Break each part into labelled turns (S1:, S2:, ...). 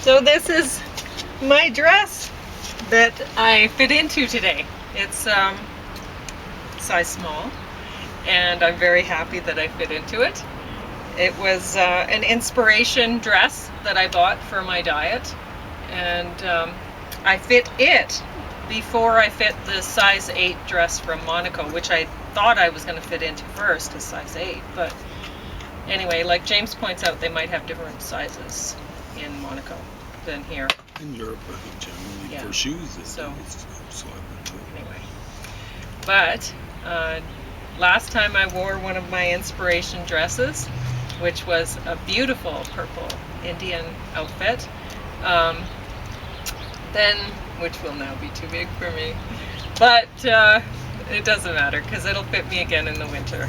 S1: So this is my dress that I fit into today. It's size small, and I'm very happy that I fit into it. It was an inspiration dress that I bought for my diet, and I fit it before I fit the size 8 dress from Monaco, which I thought I was going to fit into first as size 8, but anyway, like James points out, they might have different sizes in Monaco than here.
S2: In Europe, I think generally
S1: Yeah.
S2: for shoes, it's
S1: So-
S2: slightly too.
S1: Anyway, but last time I wore one of my inspiration dresses, which was a beautiful purple Indian outfit, which will now be too big for me, but it doesn't matter because it'll fit me again in the winter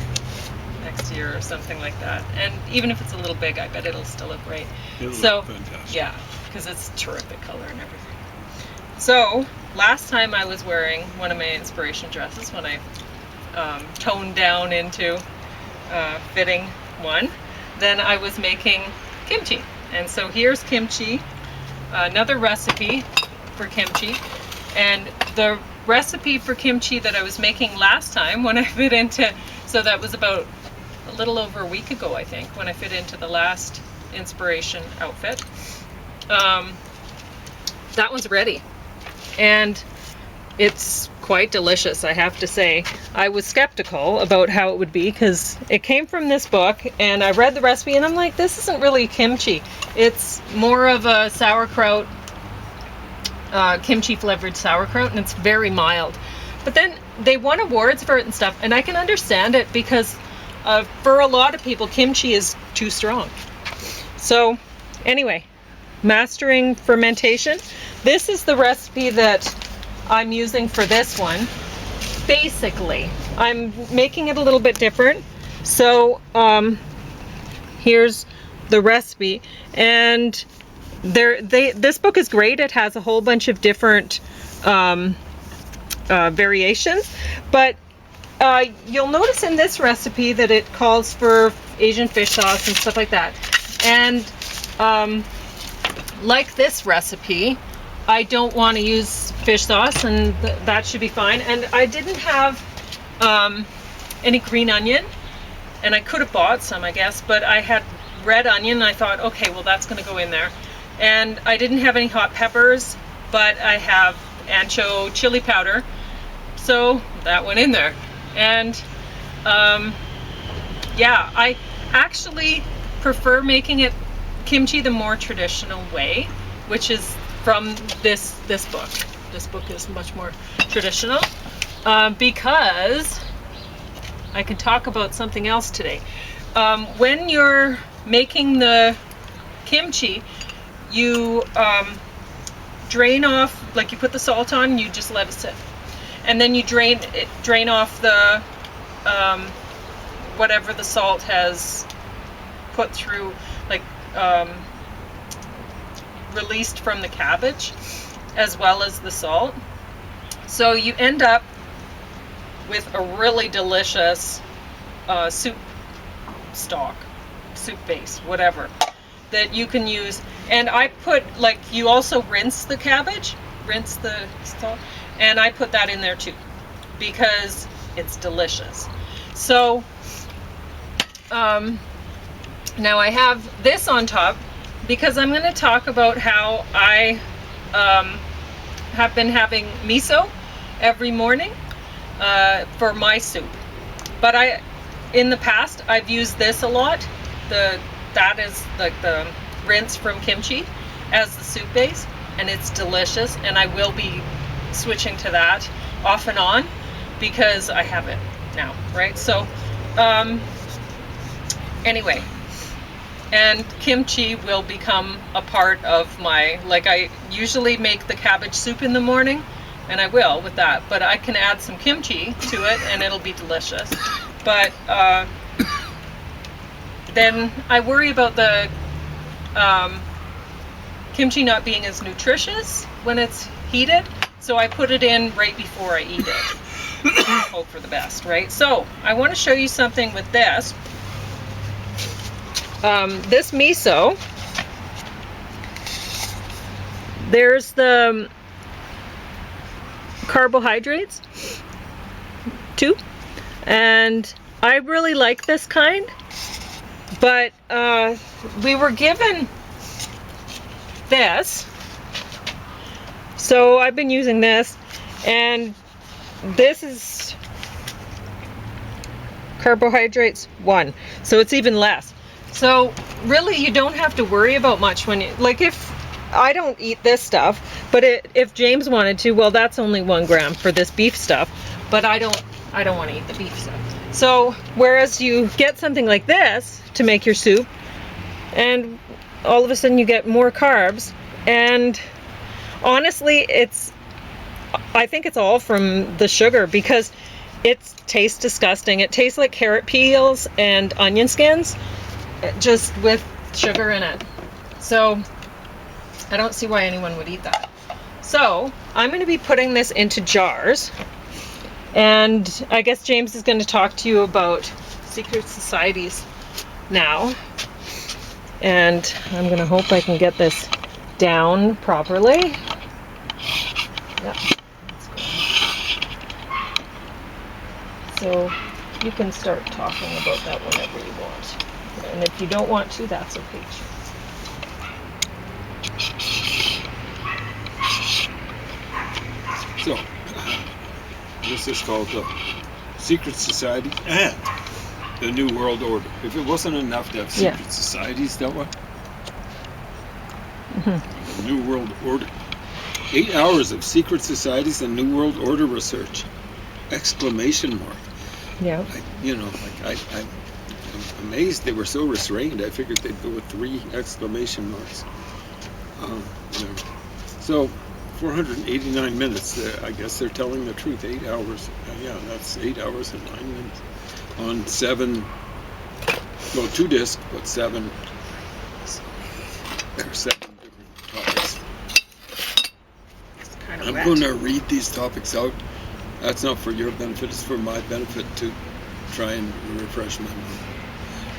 S1: next year or something like that. And even if it's a little big, I bet it'll still look great.
S2: It'll
S1: So
S2: look fantastic.
S1: yeah, because it's terrific color and everything. So last time I was wearing one of my inspiration dresses when I toned down into fitting one, then I was making kimchi. And so here's kimchi, another recipe for kimchi. And the recipe for kimchi that I was making last time when I fit into, so that was about a little over a week ago, I think, when I fit into the last inspiration outfit. That one's ready. And it's quite delicious, I have to say. I was skeptical about how it would be because it came from this book and I read the recipe and I'm like, this isn't really kimchi. It's more of a sauerkraut, kimchi flavored sauerkraut, and it's very mild. But then they won awards for it and stuff, and I can understand it because for a lot of people, kimchi is too strong. So anyway, Mastering Fermentation. This is the recipe that I'm using for this one. Basically, I'm making it a little bit different. So here's the recipe, and this book is great. It has a whole bunch of different variations, but you'll notice in this recipe that it calls for Asian fish sauce and stuff like that. And like this recipe, I don't want to use fish sauce, and that should be fine. And I didn't have any green onion, and I could have bought some, I guess, but I had red onion, and I thought, okay, well, that's going to go in there. And I didn't have any hot peppers, but I have ancho chili powder, so that went in there. And yeah, I actually prefer making it kimchi the more traditional way, which is from this book. This book is much more traditional because I can talk about something else today. When you're making the kimchi, you drain off, like you put the salt on, you just let it sit, and then you drain off the whatever the salt has put through, like released from the cabbage, as well as the salt. So you end up with a really delicious soup stock, soup base, whatever, that you can use. And I put, like, you also rinse the cabbage, rinse the salt, and I put that in there too because it's delicious. So now I have this on top because I'm going to talk about how I have been having miso every morning for my soup. But in the past, I've used this a lot. That is like the rinse from kimchi as the soup base, and it's delicious. And I will be switching to that off and on because I have it now, right? So anyway, and kimchi will become a part of my, like, I usually make the cabbage soup in the morning, and I will with that, but I can add some kimchi to it and it'll be delicious. But then I worry about the kimchi not being as nutritious when it's heated, so I put it in right before I eat it. Hope for the best, right? So I want to show you something with this. This miso There's the carbohydrates, too. And I really like this kind. But we were given this. So I've been using this. And this is carbohydrates 1. So it's even less. So really you don't have to worry about much when you, like, if I don't eat this stuff, but if James wanted to, well, that's only 1 gram for this beef stuff, but I don't want to eat the beef stuff. So whereas you get something like this to make your soup, and all of a sudden you get more carbs, and honestly I think it's all from the sugar, because it tastes disgusting. It tastes like carrot peels and onion skins, just with sugar in it. So I don't see why anyone would eat that. So I'm going to be putting this into jars, and I guess James is going to talk to you about secret societies now, and I'm going to hope I can get this down properly. Yep. So you can start talking about that whenever you want. And if you don't want to, that's okay too.
S2: So, this is called the Secret Society and the New World Order. If it wasn't enough to have secret societies, that one, the New World Order. 8 hours of secret societies and New World Order research! Exclamation mark.
S1: Yeah.
S2: I'm amazed they were so restrained. I figured they'd go with 3 exclamation marks. So, 489 minutes. I guess they're telling the truth. 8 hours. Yeah, that's 8 hours and 9 minutes. On 7, well, 2 discs, but 7. There are 7 different topics. I'm going to read these topics out. That's not for your benefit, it's for my benefit to try and refresh my memory.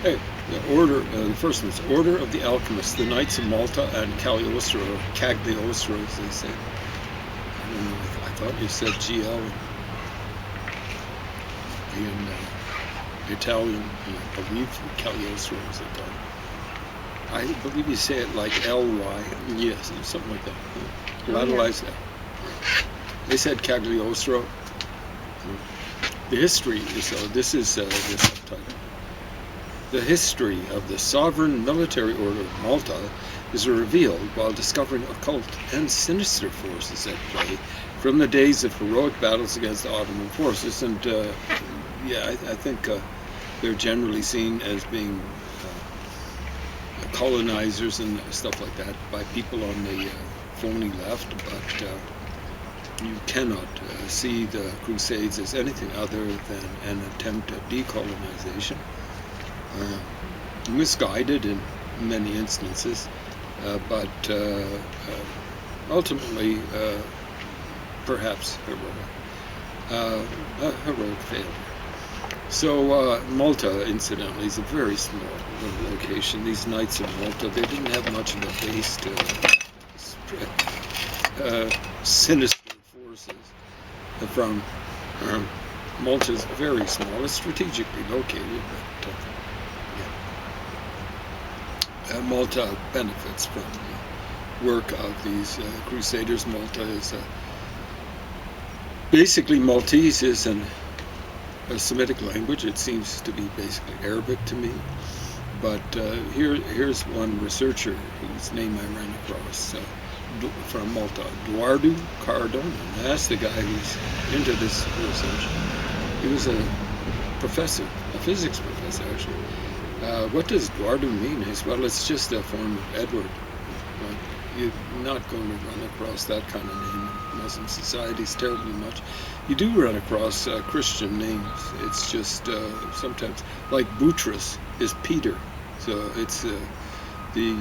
S2: Hey, the first one's Order of the Alchemists, the Knights of Malta and Cagliostro, or Cagliostro as they say. I don't know, I thought you said GL in Italian, I believe Cagliostro is it called. I believe you say it like LY, yes, something like that. Latalize that. They said Cagliostro. The history is, this is the subtitle. The history of the sovereign military order of Malta is revealed while discovering occult and sinister forces at play from the days of heroic battles against the Ottoman forces. And I think they're generally seen as being colonizers and stuff like that by people on the phony left, but you cannot see the Crusades as anything other than an attempt at decolonization. Misguided in many instances, but ultimately perhaps heroic. A heroic failure. So Malta, incidentally, is a very small little location. These Knights of Malta, they didn't have much of a base to spread sinister forces from. Malta is very small. It's strategically located, but Malta benefits from the work of these crusaders. Malta is basically Maltese is a Semitic language. It seems to be basically Arabic to me. But here's one researcher whose name I ran across from Malta, Eduardo Cardona. I asked the guy who's into this research. He was a professor, a physics professor actually. What does Eduardo mean? He said, well, it's just a form of Edward. You're not going to run across that kind of name in Muslim societies terribly much. You do run across Christian names. It's just sometimes, like Boutros is Peter. So it's the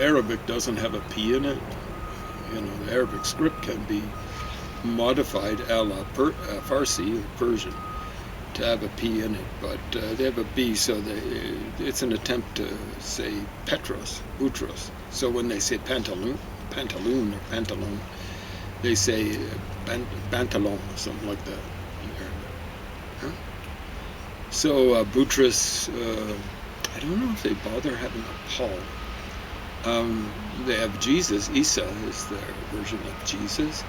S2: Arabic doesn't have a P in it. The Arabic script can be modified a la Farsi or Persian. to have a P in it, but they have a B, so it's an attempt to say Petros, Boutros. So when they say pantaloon or pantalon, they say pantalon or something like that. Huh? So Boutros, I don't know if they bother having a Paul. They have Jesus. Isa is their version of Jesus.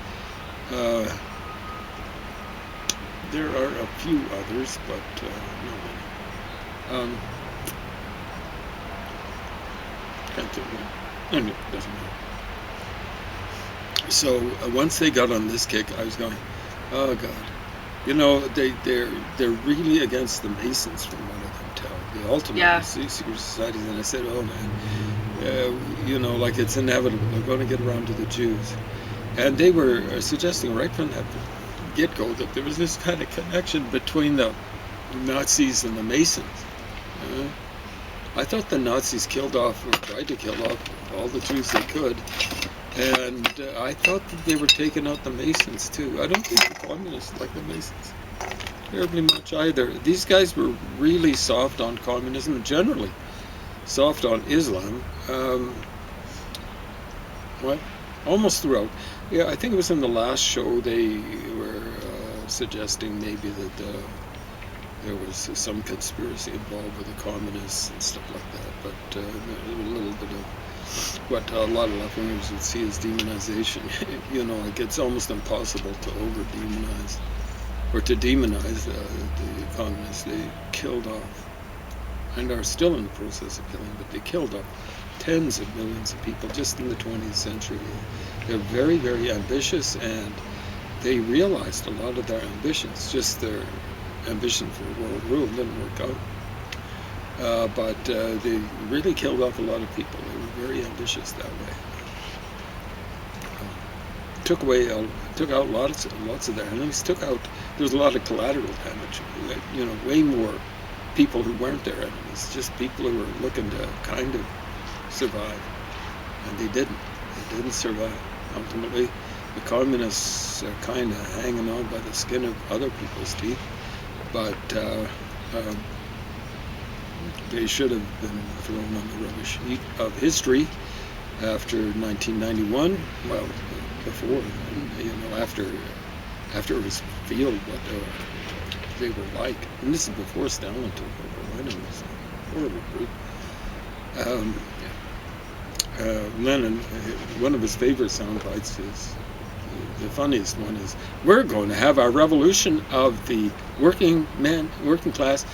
S2: There are a few others, but not many. Can't think of one. Anyway, doesn't matter. So once they got on this kick, I was going, oh God. You know, they're really against the Masons, from what I can tell. The ultimate secret societies. And I said, oh man, you know, like it's inevitable. They're going to get around to the Jews. And they were suggesting right from that get-go that there was this kind of connection between the Nazis and the Masons. I thought the Nazis killed off, or tried to kill off, all the Jews they could. And I thought that they were taking out the Masons too. I don't think the communists like the Masons terribly much either. These guys were really soft on communism and generally soft on Islam. Almost throughout. Yeah, I think it was in the last show they were suggesting maybe that there was some conspiracy involved with the communists and stuff like that. But a little bit of what a lot of left-wingers would see as demonization. You know, like it's almost impossible to over-demonize or to demonize the communists. They killed off, and are still in the process of killing, but they killed off tens of millions of people just in the 20th century. They're very, very ambitious, and they realized a lot of their ambitions, just their ambition for world rule didn't work out. But they really killed off a lot of people. They were very ambitious that way. Took out lots of their enemies. There was a lot of collateral damage. You know, way more people who weren't their enemies, just people who were looking to kind of survive, and they didn't. They didn't survive. Ultimately, the communists are kind of hanging on by the skin of other people's teeth, but they should have been thrown on the rubbish heap of history after 1991. Well, before, you know, after it was revealed what they were like, and this is before Stalin took over. Lenin was a horrible brute. Lenin, one of his favorite sound bites is, the funniest one is, we're going to have our revolution of the working class,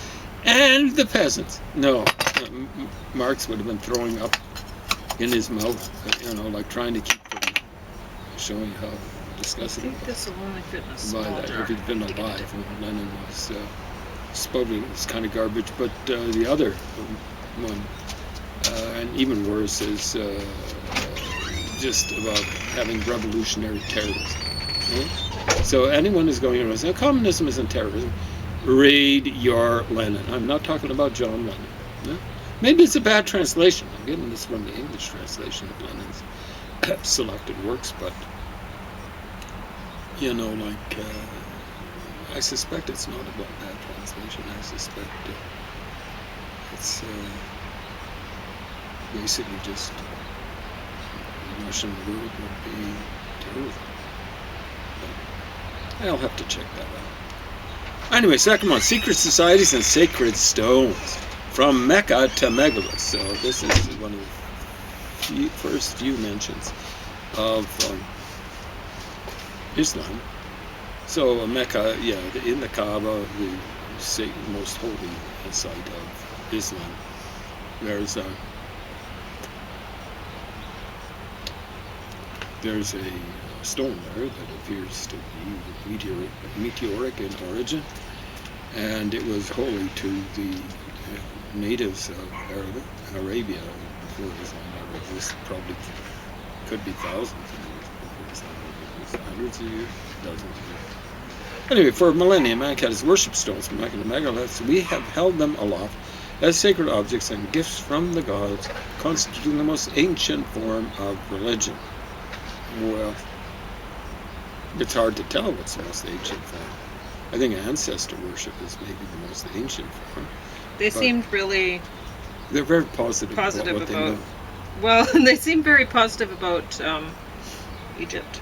S2: and the peasants. No, Marx would have been throwing up in his mouth, you know, like trying to keep from showing how disgusting.
S1: I think this will only fit in a small
S2: by that,
S1: jar.
S2: if he'd been alive when Lenin was spoken, it was kind of garbage. But the other one, and even worse, is just about having revolutionary terrorism. Right? So anyone who's going around saying communism isn't terrorism, read your Lenin. I'm not talking about John Lennon. No? Maybe it's a bad translation. I'm getting this from the English translation of Lenin's selected works, but you know, like I suspect it's not about bad translation. I suspect it's basically just the Russian word would be terrorism. But I'll have to check that out. Anyway, second one, secret societies and sacred stones, from Mecca to Megalith. So this is one of the first few mentions of Islam. So Mecca, yeah, in the Kaaba, the most holy site of Islam. There's a stone there that appears to be meteoric in origin, and it was holy to the natives of Arabia before Islam ever existed. Probably could be thousands of years before Islam ever existed, hundreds of years, dozens of years. Anyway, for a millennium, mankind has worshipped stones from Mecca to Megalith. We have held them aloft as sacred objects and gifts from the gods, constituting the most ancient form of religion. Well, it's hard to tell what's the most ancient form. I think ancestor worship is maybe the most ancient form.
S1: They
S2: But
S1: seemed really
S2: they're very positive about
S1: positive
S2: what they
S1: about.
S2: know.
S1: Well, they seemed very positive about Egypt.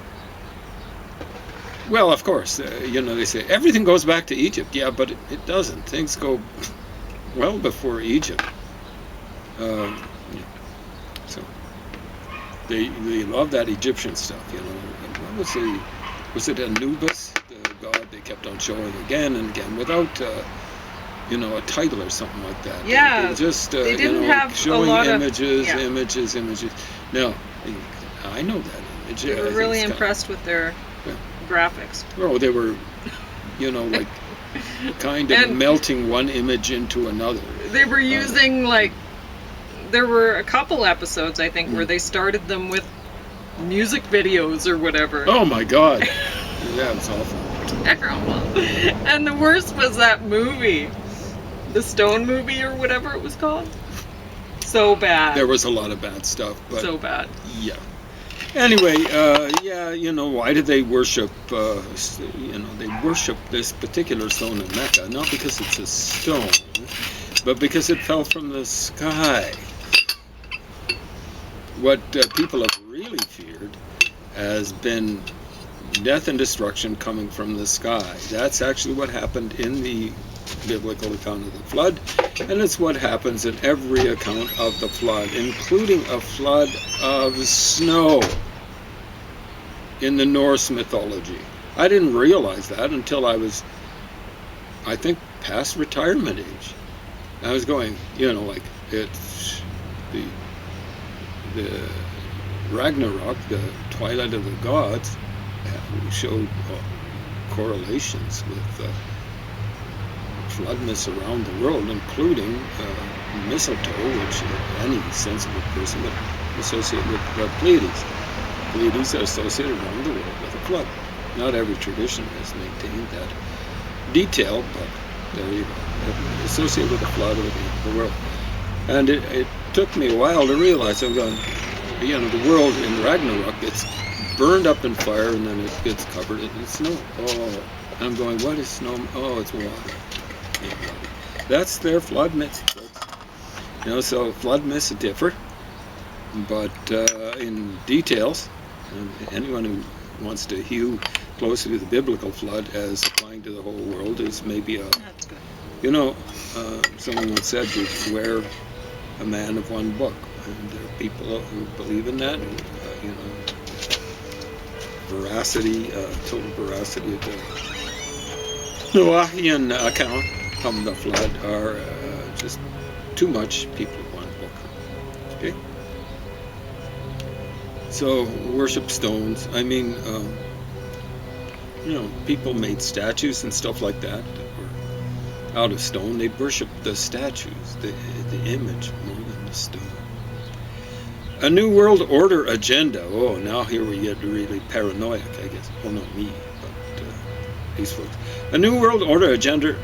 S2: Well, of course, they say everything goes back to Egypt. Yeah, but it doesn't. Things go well before Egypt. Yeah. So they love that Egyptian stuff. What was it Anubis, the god they kept on showing again and again without a title or something like that.
S1: Yeah,
S2: they just
S1: they didn't have
S2: showing
S1: a lot
S2: images,
S1: of
S2: images. No, I know that image.
S1: They were really impressed with their graphics.
S2: Well, they were, like kind of melting one image into another.
S1: They were using there were a couple episodes I think where they started them with music videos or whatever.
S2: Oh my God, that was awful.
S1: Terrible. And the worst was that movie, the Stone movie or whatever it was called. So bad.
S2: There was a lot of bad stuff, but
S1: so bad.
S2: Yeah. Anyway, why do they worship? They worship this particular stone in Mecca, not because it's a stone, but because it fell from the sky. What people have really feared has been death and destruction coming from the sky. That's actually what happened in the biblical account of the flood, and it's what happens in every account of the flood, including a flood of snow in the Norse mythology. I didn't realize that until I was, I think, past retirement age. I was going, it's the Ragnarok, the Twilight of the Gods, showed correlations with flood myths around the world, including mistletoe, which any sensible person would associate with Pleiades. Pleiades are associated around the world with a flood. Not every tradition has maintained that detail, but there you go. Associated with the flood of the world. And it took me a while to realize, I'm going, the world in Ragnarok gets burned up in fire and then it gets covered in snow. Oh, I'm going, what is snow? Oh, it's water. Yeah, water. That's their flood myths, folks. So flood myths differ, but in details, anyone who wants to hew closer to the biblical flood as applying to the whole world is maybe
S1: That's good.
S2: Someone once said, beware a man of one book. And there are people who believe in that, veracity, total veracity of the Noachian account of the flood are just too much people of one book. Okay? So, worship stones. I mean, people made statues and stuff like that were out of stone. They worship the statues, the image, more than the stone. A New World Order agenda. Oh, now here we get really paranoid, I guess. Well, not me, but these folks. A New World Order agenda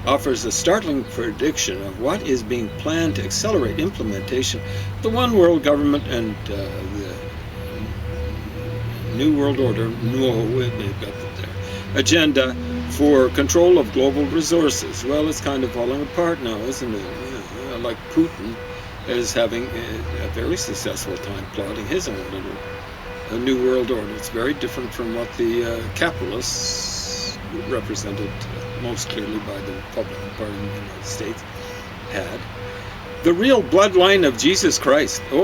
S2: offers a startling prediction of what is being planned to accelerate implementation of the One World Government and the New World Order agenda for control of global resources. Well, it's kind of falling apart now, isn't it? Like Putin is having a very successful time plotting his own little New World Order. It's very different from what the capitalists, represented most clearly by the Republican Party in the United States, had. The real bloodline of Jesus Christ. I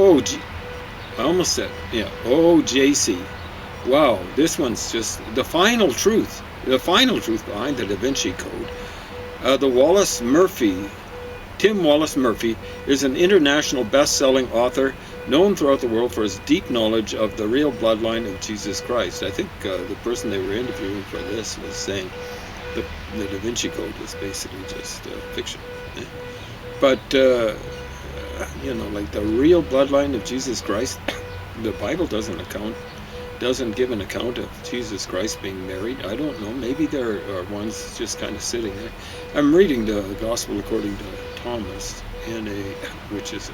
S2: almost said, JC. Wow, this one's just the final truth behind the Da Vinci Code. Tim Wallace Murphy is an international best-selling author known throughout the world for his deep knowledge of the real bloodline of Jesus Christ. I think the person they were interviewing for this was saying the Da Vinci Code is basically just fiction. But, like the real bloodline of Jesus Christ, the Bible doesn't give an account of Jesus Christ being married. I don't know. Maybe there are ones just kind of sitting there. I'm reading the Gospel according to Thomas, which is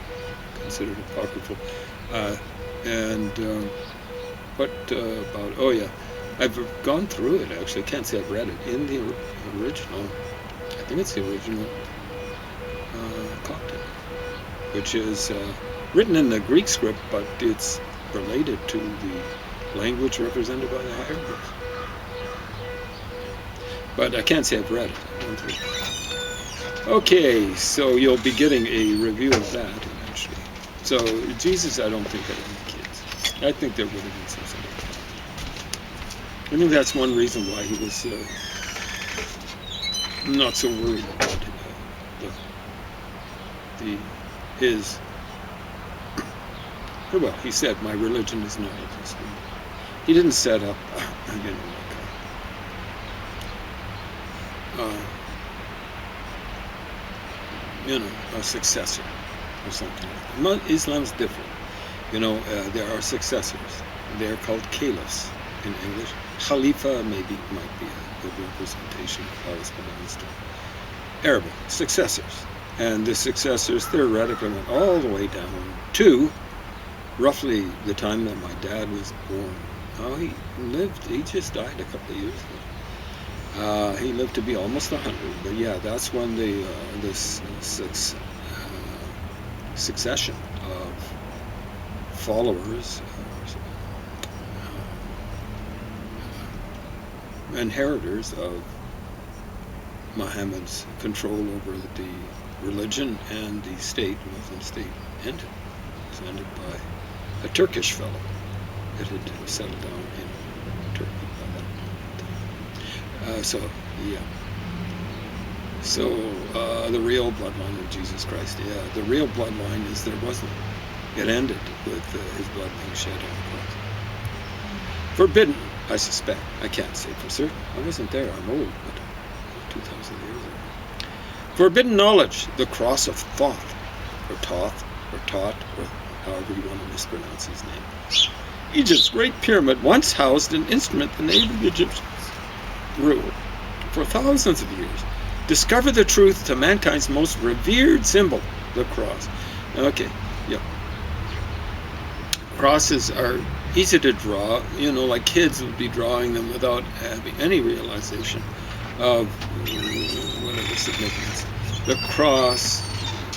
S2: considered apocryphal. I've gone through it, actually. I can't say I've read it. In the original, I think it's the original Coptic, which is written in the Greek script, but it's related to the language represented by the hieroglyphs. But I can't say I've read it. Okay, so you'll be getting a review of that eventually. So Jesus, I don't think had any kids. I think there would have been some sort of. I think that's one reason why he was not so worried about his. Well, he said, "My religion is not of this world." He didn't set up, a successor or something like that. Islam's different. There are successors. They're called caliphs in English. Khalifa might be a representation of how it's pronounced in Arabic. Successors. And the successors theoretically went all the way down to roughly the time that my dad was born. He just died a couple of years ago. He lived to be almost 100, but yeah, that's when this succession of followers, inheritors of Muhammad's control over the religion and the Muslim state, ended. It was ended by a Turkish fellow that had settled down in Turkey by that time. So the real bloodline of Jesus Christ, the real bloodline is there wasn't. It ended with his blood being shed on the cross. Forbidden, I suspect. I can't say for certain. I wasn't there. I'm old, but 2,000 years ago. Forbidden knowledge, the cross of Thoth, or Toth, or Tot, or however you want to mispronounce his name. Egypt's Great Pyramid once housed an instrument the native Egyptians ruled for thousands of years. Discover the truth to mankind's most revered symbol, the cross. Okay, yeah. Crosses are easy to draw, like kids would be drawing them without having any realization of whatever significance. The cross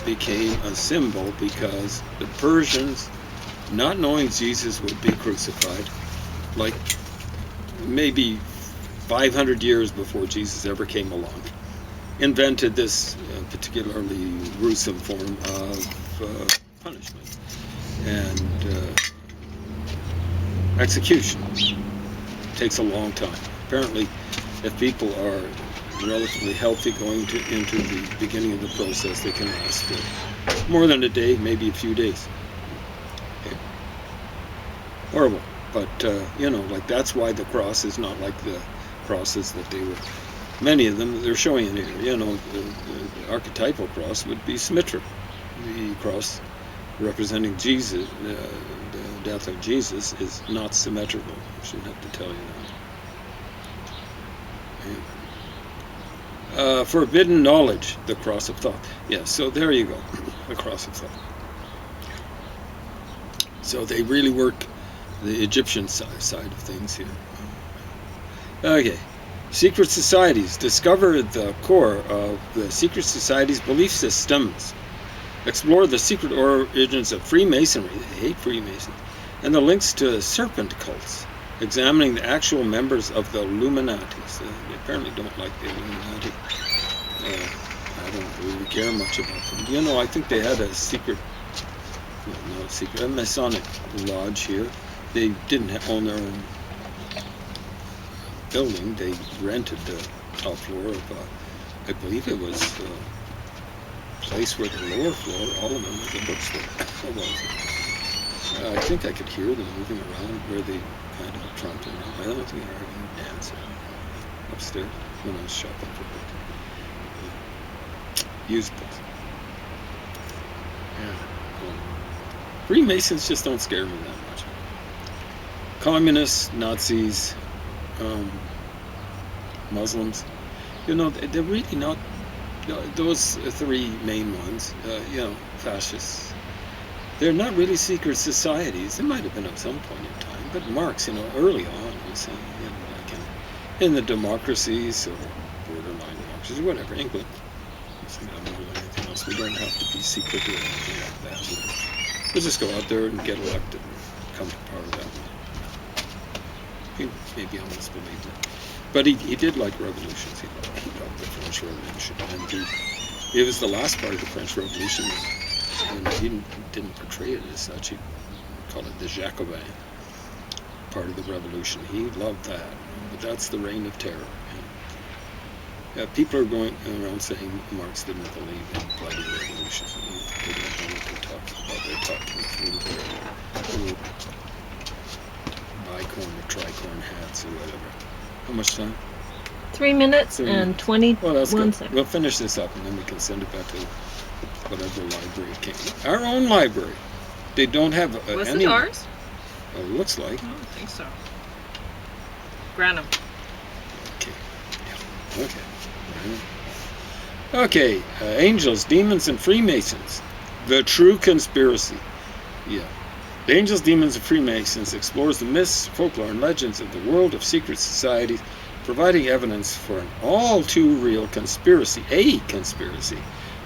S2: became a symbol because the Persians, not knowing Jesus would be crucified, like maybe 500 years before Jesus ever came along, invented this particularly gruesome form of punishment and execution. It takes a long time. Apparently, if people are relatively healthy going into the beginning of the process, they can last for more than a day, maybe a few days. Okay. Horrible. But, that's why the cross is not like the crosses that they were, many of them they're showing in here. The archetypal cross would be symmetric. The cross representing Jesus, the death of Jesus, is not symmetrical. I shouldn't have to tell you that. Forbidden knowledge, the cross of Thoth. Yeah, so there you go, the cross of Thoth. So they really work the Egyptian side of things here. Okay, secret societies. Discover the core of the secret society's belief systems. Explore the secret origins of Freemasonry. They hate Freemasons. And the links to serpent cults. Examining the actual members of the Illuminati. So they apparently don't like the Illuminati. I don't really care much about them. I think they had a secret, not a secret, a Masonic lodge here. They didn't own their own building. They rented the top floor of, I believe it was a place where the lower floor, all of them, was a bookstore. I think I could hear them moving around where they kind of tromped around. I don't think I heard them dance upstairs when I was shopping for books. Used books. Yeah. Freemasons just don't scare me that much. Communists, Nazis, Muslims, they're really not, those three main ones, fascists, they're not really secret societies. They might have been at some point in time, but Marx, early on, was saying, in the democracies or borderline democracies, whatever, England, it's not more than anything else. We don't have to be secret or anything like that. We'll just go out there and get elected and come to power that way. He maybe almost believed it. But he did like revolutions. He loved the French Revolution. And it was the last part of the French Revolution. And he didn't portray it as such. He called it the Jacobin part of the revolution. He loved that. But that's the reign of terror. And, people are going around saying Marx didn't believe in bloody revolution. They don't know what they're talking about. They're talking through their little bicorn or tricorn hats or whatever. How much time?
S3: 3 minutes and 21
S2: well, that's good.
S3: seconds.
S2: We'll finish this up and then we can send it back to whatever library it came. Our own library. They don't have
S1: Was
S2: any.
S1: it ours?
S2: Well, it looks like.
S1: I don't think so. Granum.
S2: Okay. Yeah. Okay. Okay. Angels, demons, and Freemasons. The true conspiracy. Yeah. The Angels, Demons, and Freemasons explores the myths, folklore, and legends of the world of secret societies, providing evidence for an all too real conspiracy,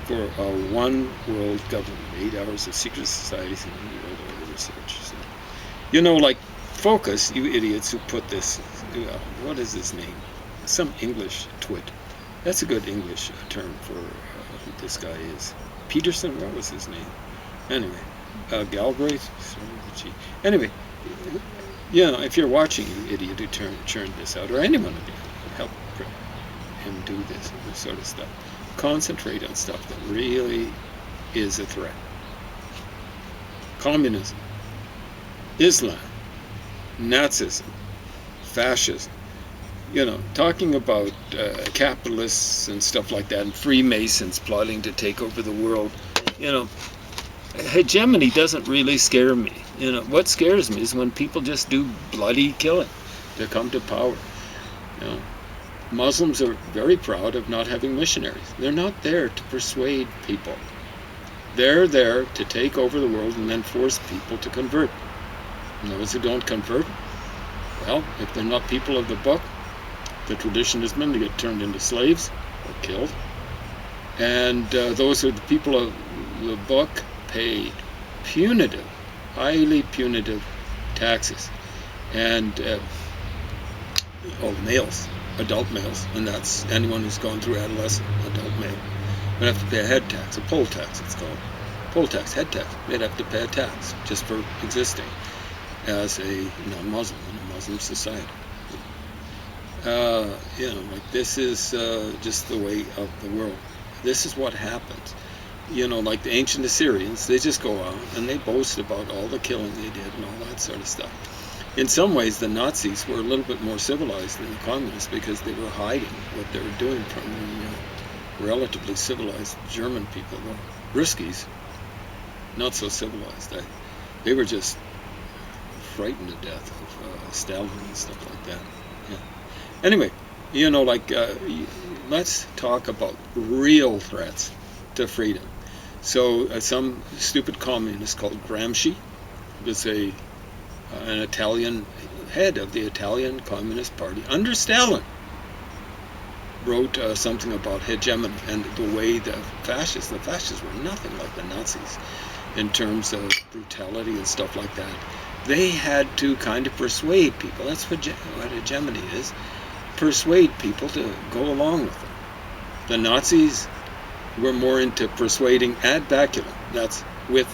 S2: for a one world government. 8 hours of secret societies and world order research. So, like Focus, you idiots who put this, what is his name? Some English twit. That's a good English term for who this guy is. Peterson, what was his name? Anyway. Galbraith? Anyway, if you're watching, you idiot who churned this out, or anyone of you, help him do this sort of stuff. Concentrate on stuff that really is a threat. Communism, Islam, Nazism, fascism. Talking about capitalists and stuff like that, and Freemasons plotting to take over the world. Hegemony doesn't really scare me. What scares me is when people just do bloody killing to come to power. Muslims are very proud of not having missionaries. They're not there to persuade people. They're there to take over the world and then force people to convert. And those who don't convert, well, if they're not people of the book, the tradition has been to get turned into slaves or killed. And those who are the people of the book pay punitive, highly punitive taxes. And males, adult males, and that's anyone who's gone through adolescent, adult male, would have to pay a head tax, a poll tax it's called. Poll tax, head tax. They'd have to pay a tax just for existing as a non-Muslim in a Muslim society. This is just the way of the world. This is what happens. Like the ancient Assyrians, they just go out and they boast about all the killing they did and all that sort of stuff. In some ways, the Nazis were a little bit more civilized than the communists because they were hiding what they were doing from the relatively civilized German people. The Ruskies, not so civilized. They were just frightened to death of Stalin and stuff like that. Yeah. Anyway, let's talk about real threats to freedom. So some stupid communist called Gramsci was an Italian head of the Italian Communist Party under Stalin, wrote something about hegemony and the way the fascists were nothing like the Nazis in terms of brutality and stuff like that. They had to kind of persuade people. That's what hegemony is. Persuade people to go along with them. The Nazis were more into persuading ad baculum. That's with